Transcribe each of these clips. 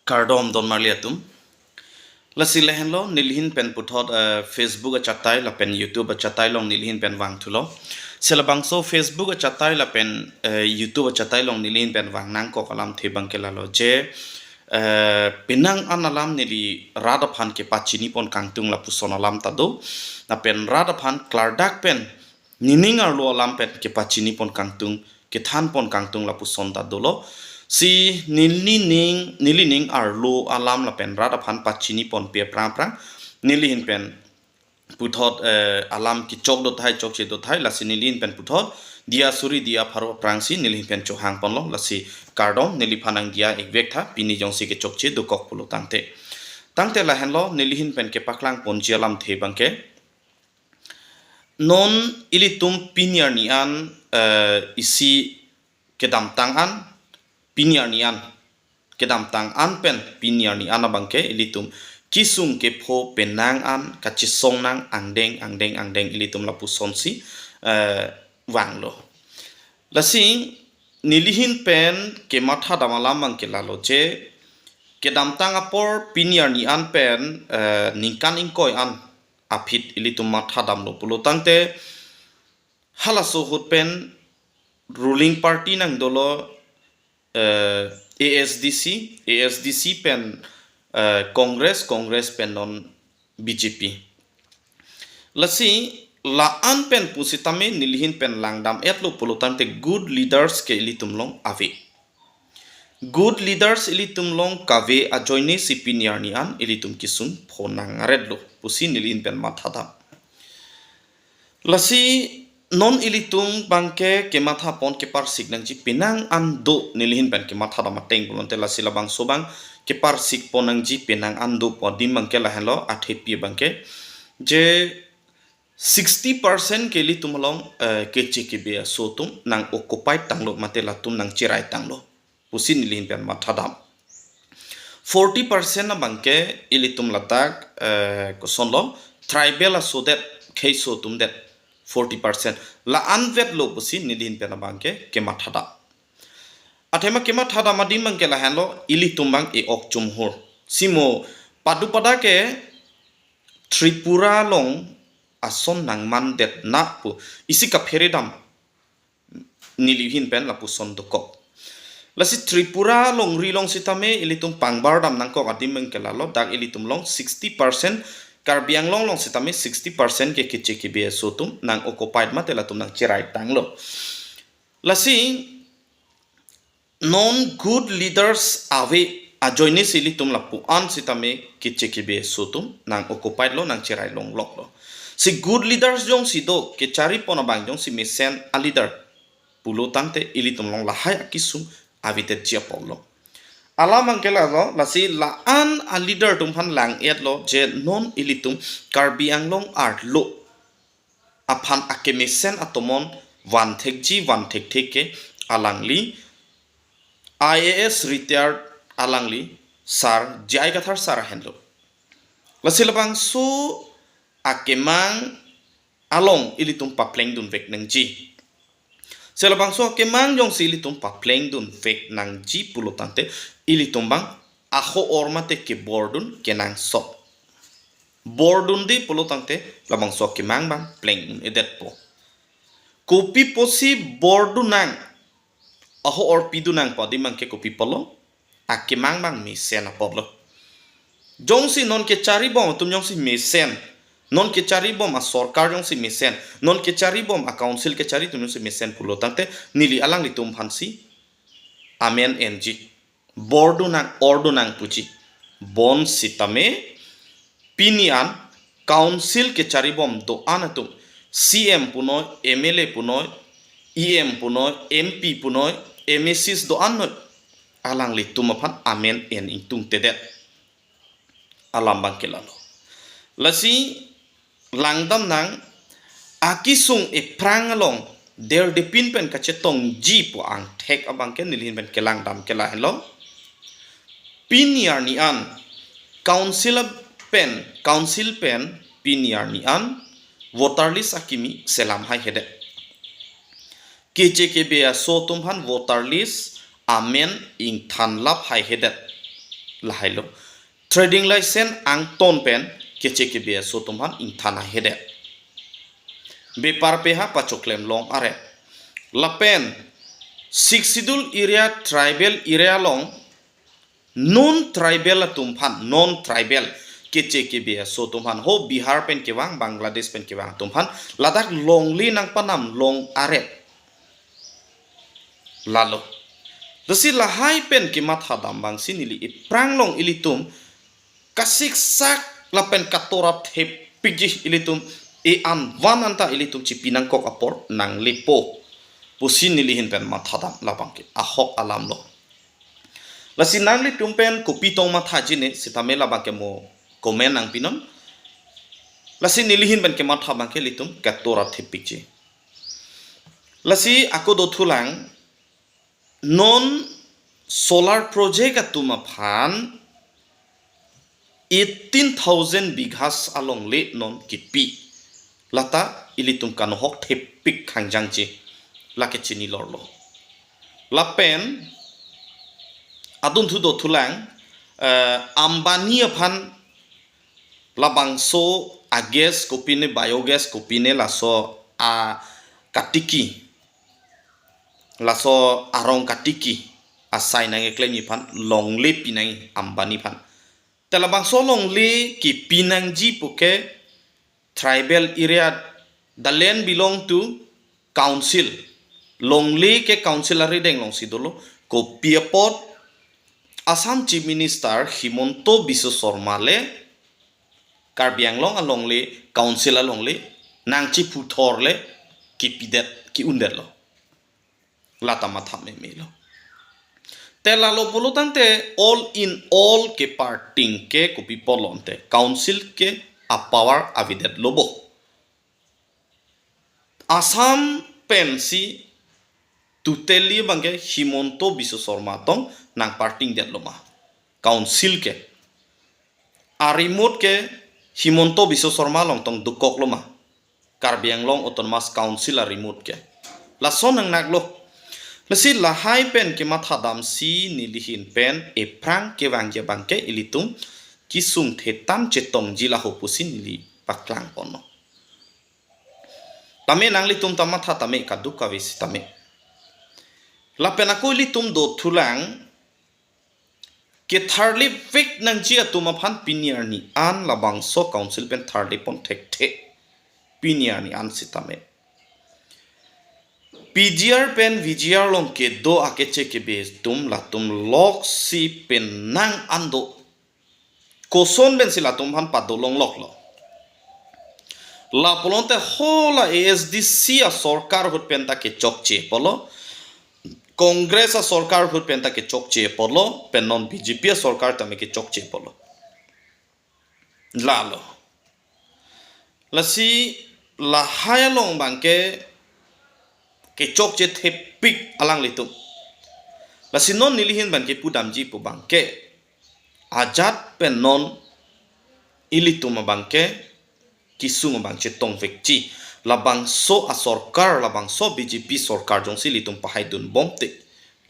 Kardom don marliatum lasi lehen lo nilhin pen puthot Facebook a chatai la pen YouTube a chatai long nilhin pen wang thulo selabang so Facebook a chatai la pen YouTube a chatai long nilhin pen wang nang ko kalam thebang ke lalo je pinang analam nili radaphan ke pachini pon kangtung la pusonalam tado na pen radaphan klardak pen nining ar lo alam pen ke pachini pon kangtung ke than pon kangtung la puson tado lo si nilining ar lo alam la pen rada phan pachini pon pe prang prang nilihin pen puthot alam ki chok do thai chok che do thai la si nilin pen puthot dia suri dia pharo prang si nilihin pen cho hang pon lo la si kardom nili phanang dia ekvek tha pini jong si ke chok che do kok pulo tangte la hen lo nilihin pen ke paklang pon jialam the bang ke non ilitum piniar ni an isi kedam tang an piniar nian kedam tang an pen piniar ni anabangke ilitum kisung ke pho penang an kachisong nang angdeng ilitum lapu sonsi wang lo lasing nilihin pen ke matha damalam bang ke lalo che kedam tang apor piniar ni an pen ningkan ingkoi an apit ilitum matha dam lo pulo tangte halaso hut pen ruling party nang dolo ASDC pen Congress pen non BJP lasi laan pen pusitame nilihin pen langdam etlo pulutan te good leaders ke ilitum long ave good leaders ilitum long kave ajoine si piniar ni an ilitum kisun phonang redlo pusi nilihin pen mathadam lasi non ilitung bangke ke matha pon ke par signang ji pinang ando nilihin pen ke matha da mateng bulon te la sila bang sobang ke par sik ponang ji pinang ando po dim bangke la hello athepi bangke je 60% ke litum long ke chike be sotum nang occupy tanglo mate la tum nang chirai tanglo pusin nilihin pen matha dam 40% na bangke ilitum latak ko sonlo tribal so that ke sotum that 40% la anvet lo pusi nidin pena bangke ke mathada athema ke mathada madim bangke la hanlo ili tumbang e ok chumhur simo padupada ke Tripura long ason nang mandet na pu isi ka pheredam nilihin pen la puson doko lasi Tripura long rilong sitame ilitum pangbar dam nang ko adim bangke la lo dak ilitum long 60% Karbiang long sitame 60% ke kiche ke be sotum nang occupied matela tum nang chirai tanglo lasi non good leaders ave ajoine sili tum lapu an sitame kiche ke be sotum nang occupied lo nang chirai long lok lo si good leaders jong si do ke chari pona bang jong si mesen a leader pulo tangte ilitum long lahai akisum avite chia polo alam angkela lo lasi laan a leader tum phan lang et lo je non ilitum karbiang long art lo aphan akemisen atomon one thek ke alangli IAS retired alangli sar jai gathar sar henlo lasi labang so akemang along ilitum papleng dun vek nang ji selabang so kemang jong sili tumpa pleng dun fake nang ji pulotante ili tumbang aho ormate ke bordun kenang so bordun di pulotante labang so kemang bang pleng edet po kopi posi bordunang aho or pidunang padi mang ke kopi polo akemang bang misen apoblo jong si non ke chari bom tum jong si misen non ke cari bom a sorkar jong si misen non ke cari bom a council ke cari tum si misen pulo tante nili alang litum phansi amen enji ordunang puji bon sitame pinian council ke cari bom do anatum CM puno MLA puno EM puno MP puno MSs do anno alang litum phan amen en intung tedet alam bangkelalo lasi langdam nang akisung e prang along der de pin pen ka chetong ji po ang thek abang ke nilhin pen ke langdam ke la hello piniar ni an council pen piniar ni an voter list akimi selam hai hede keche ke be so tum han voter list amen ing than lap hai hede lahai lo trading license ang ton pen kece ke be so tumhan in thana hede bepar peha pachoklem long are lapen siksidul area tribal area long non tribal tumhan non tribal kece ke be so tumhan ho Bihar pen kewang Bangladesh pen kewang tumhan ladak longli nang panam long are lalo dasi lahai pen ki matha dambang sinili iprang long ilitum kasik sak lapen katorap he pigi ilitum e an vananta ilitum cipinang kok apor nang lepo pusin nilihin pen matha dam lapang ki ahok alam lo lasi nang litum pen kopitong matha jine sitame labang ke mo komen nang pinon lasi nilihin pen ke matha bang ke litum katorap he pigi lasi aku do thulang non solar project atuma phan 18,000 bighas along le non kipi lata ilitum kanohok thepik khangjangji lake chini lorlo lapen adun thu do thulang ambani phan labangso ages kopine biogas kopine laso a katiki laso arong katiki asai nang eklemi pan longle pinang ambani pan telabang so longle ki pinang ji puke tribal area the land belong to council longle ke councilor deng long sidolo ko piapot Assam Chief Minister Himonto Biswa Sarma le Karbi Anglong alongle council alongle nangchi puthor le ki pidet ki under lo lata matha me melo tela lo polutante all in all ke parting ke kopi polonte council ke a power avidet lobo Assam pensi tuteli bangke Himonto Biswa Sarma tong nang parting det loma council ke a remote ke Himonto Biswa Sarma long tong dukok loma Karbi Anglong Autonomous Council a remote ke lason nang naglo Lasi lahai pen ke mathadam si nilihin pen e prang ke wangge bangke ilitum kisung thetam chetong jila hopusin nili paklang pono. Tame nang litum tamatha tame kaduka visi tame. Lapen aku ilitum do thulang ke thirdly fake nang jia tumaphan piniar ni an labang so council pen thirdly pon thek the piniar ni an sitame. PGR pen VGR long ke do akeche ke base tum la tum lok si pen nang ando koson ben sila tum han padolong lok lo la polonte hola ASDC a sorkar hut pen ta ke chokche polo Congress a sorkar hut pen ta ke chokche polo pen non BJP a sorkar ta me ke chokche polo lalo lasi la haya long bangke ke chok che thepik alang litum la sinon nilihin ban ke pudamji pu bangke ajat pen non ilitum bangke kisung bangche tong vekchi la bangso a sorkar la bangso BJP sorkar jong silitum pahai dun bomte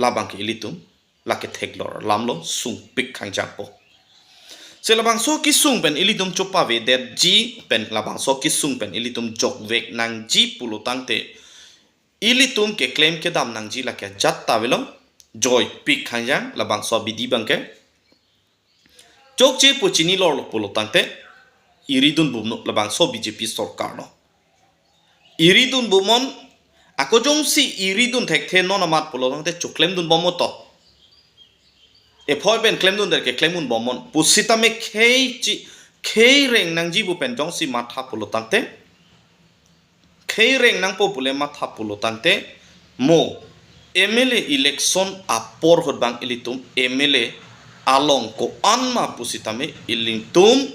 la bangke ilitum la ke theklor lamlo sung pik khangjang po se la bangso kisung pen ilitum chopa ve det ji pen la bangso kisung pen ilitum jok vek nang ji pulutang te ilitum ke claim ke dam nang ji la ke jat tavelo joy pik khanjang la bang so bidi bangke chokche puchini lor lo polo tante iridun bumno la bang so BJP sarkar no iridun bumon ako jong si iridun thek the non amat polo tante choklem dun bomoto e phoi ben claim dun der ke claim un bomon pusita me khei reng nang ji bu pen jong si matha polo tante Khaireng nang popule matha pulo tante mo MLA election apor hot bang ilitum MLA along ko anma pusitame ilitum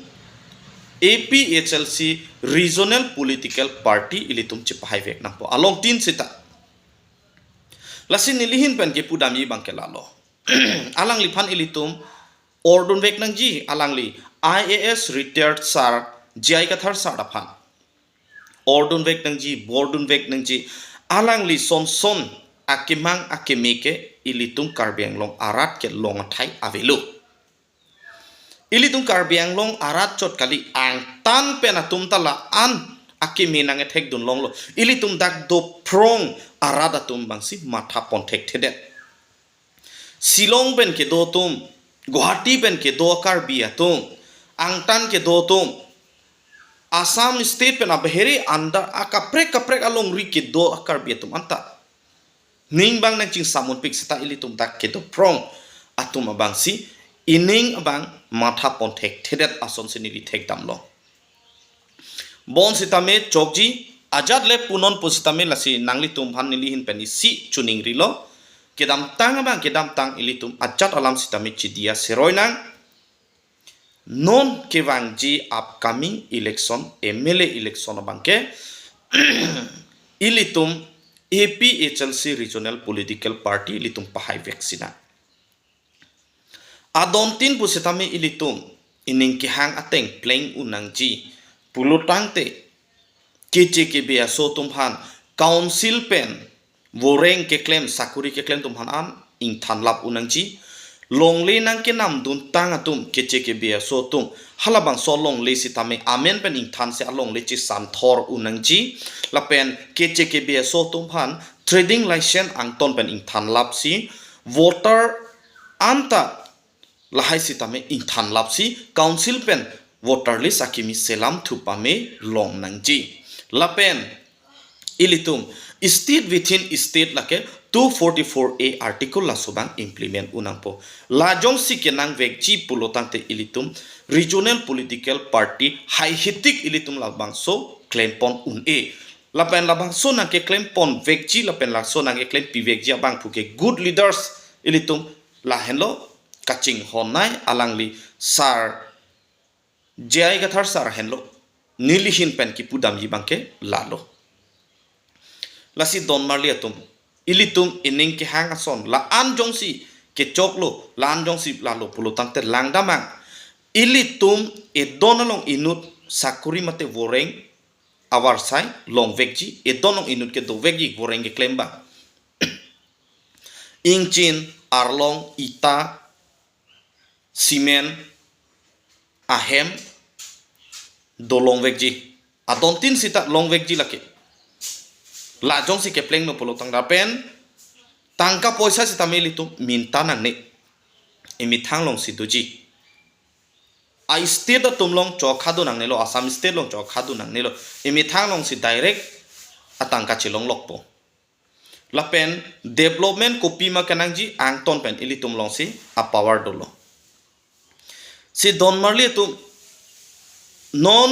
APHLC regional political party ilitum chipahai vek nang po along tin sita lasin nilihin pen ke pudami bang kelalo alang lipan ilitum ordun vek nang ji alang li IAS retired sar jai kathar sadaphan ordun vek nang ji bordun vek nang ji alang li son akimang akimeke ilitum Karbi Anglong arat ke long thai avelu ili tum Karbi Anglong arat chot kali ang tan pena tum tala an aki menang ethek dun long lo ili tum dak do prong arada tum bangsi matha ponthek thedet Silong pen ke do tum Guwahati pen ke do Karbi atum ang tan ke do tum Assam state pen abheri anda akaprek along ri ke do Karbi atum anta ning bang nang ching samun pik sita ili tum dak ke do prong atum abangsi ining abang matha ponthek thedet ason sinili thek damlo bon sitame chokji ajat le punon pusitame lasi nangli tum han nili hin pen si chuning rilo kedam tang abang kedam tang ili tum ajat alam sitame chidia seroi nang non kevangji upcoming election MLA election abang ke ili tum APHLC regional political party ili tum pahai vaccina Adontin pusitame ilitum ining kihang ateng pleng unang ji pulutang te kiche ke bea so tumhan council pen voreng ke claim sakuri ke claim tumhan an ing thanlap unang ji longle nang ke nam dun tang atum kiche ke bea so tum halabang so long le sitame amen pen ing than se along le chi sam thor unang ji lapen kiche ke bea so tumhan trading license ang ton pen ing thanlap si voter anta lahai sitame ing than lapsi council pen voter list akimi selam thupame long nangji lapen ilitum state within state lake 244A article la subang implement unangpo lajong sikenang vekji pulotante ilitum regional political party high hitik ilitum labang so claim pon un lapen labang so nang ke claim pon vekji lapen la so nang ke claim pi vekji abang phuke good leaders ilitum la henlo kaching honai alangli sar jai gathar sar henlo nilihin pen ki pudam ji bangke lalo lasi don marli atum ilitum ining ke hang ason la an jongsi ke choklo la an jongsi lalo pulutang te langdamang ilitum e donalong inut sakuri mate voreng awar sai long vekji e donong inut ke do vekji voreng ke klemba ingchin arlong ita simen ahem do long vekji adontin sita long vekji lake la jong si kepleng no polotang dapen tangka poisa sita meli tu minta nang ne imi thang long si duji I state da tum long chok khadu nang ne lo Assam state long chok khadu nang ne lo imi thang long si direct atangka chilong lokpo lapen development kopi ma kanangji ang ton pen ili tum long si a power dolo si don marli tu non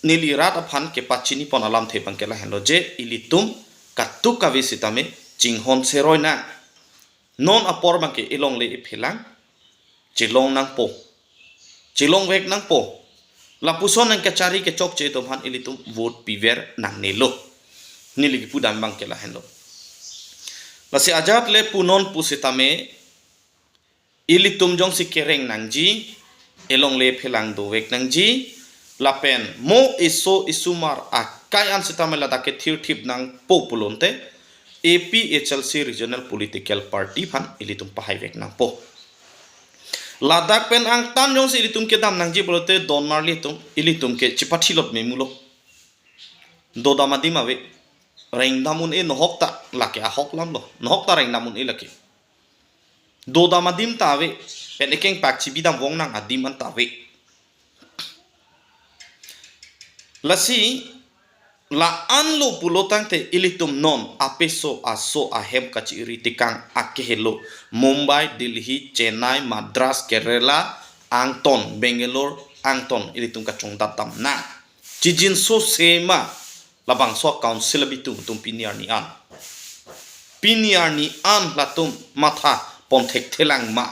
nilirat aphan ke pachini pon alam the pangkela hendo je ilitum katu kavi sitame jinghon seroi na non apor bangke ilong le iphilang chilong nang po chilong vek nang po lapuson nang kachari ke chok che tum han ilitum vote piver nang nelo niligi pudam bangkela hendo lasi ajat le punon pusitame ilitum jong si kereng nangji elong le phelang do vek nangji lapen mo iso isumar akai an sitamela dake thir thip nang populonte APHLC regional political party phan ilitum pahai vek nang po ladak pen ang tan jong si ilitum ke dam nangji bolote don marli tum ilitum ke chipathilot memulo do damadi mawe reng namun e nohokta lake a hoklam lo nohokta reng namun e lake do damadim tawe pen ekeng pak chibidam wong nang adim an tawe lasi la anlo pulotang te ilitum non apeso aso ahem kachiri tikang akehelo Mumbai Delhi Chennai Madras Kerala Angton Bangalore Angton ilitum kachong datam na jijin so sema labang so council bitum tum piniar ni an latum matha ponthek thelang ma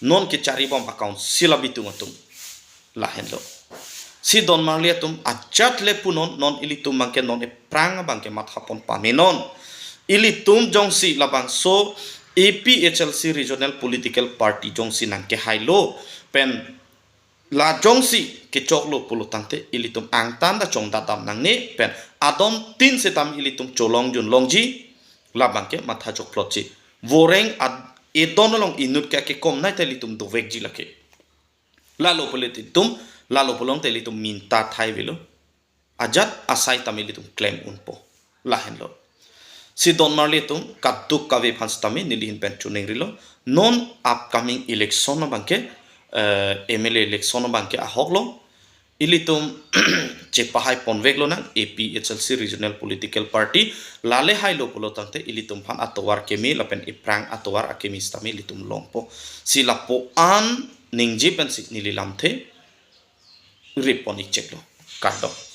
non ke cari bom account silabitum atum la henlo si don marliatum ajat le punon non ilitum bangke non e prang bangke matha pon pamenon ilitum jongsi labang so APHLC regional political party jongsi nang ke hailo pen la jongsi ke choklo pulutangte ilitum angtan da chong datam nang ne pen adon tin setam ilitum cholong jun longji labang ke matha jok plotchi voreng edon long inut ka ke kom nai te ilitum do vekji lake Lalu polititum, lalu pulong telitum minta thai velo. Ajat asai tami litum claim unpo. Lahen lo. Si Don Marlitum kaduk kave phans tami nilihin penchuning rilo. Non upcoming election no bangke MLA election no bangke ahok lo. Ilitum cepahai ponvek lo nang APHLC Regional Political Party lale hai lo pulo tangte ilitum phan atowar kemi lapen iprang atowar akemis tami ilitum longpo. Si lapo an ningji pensik nililam the ripon icek lo. Kardo.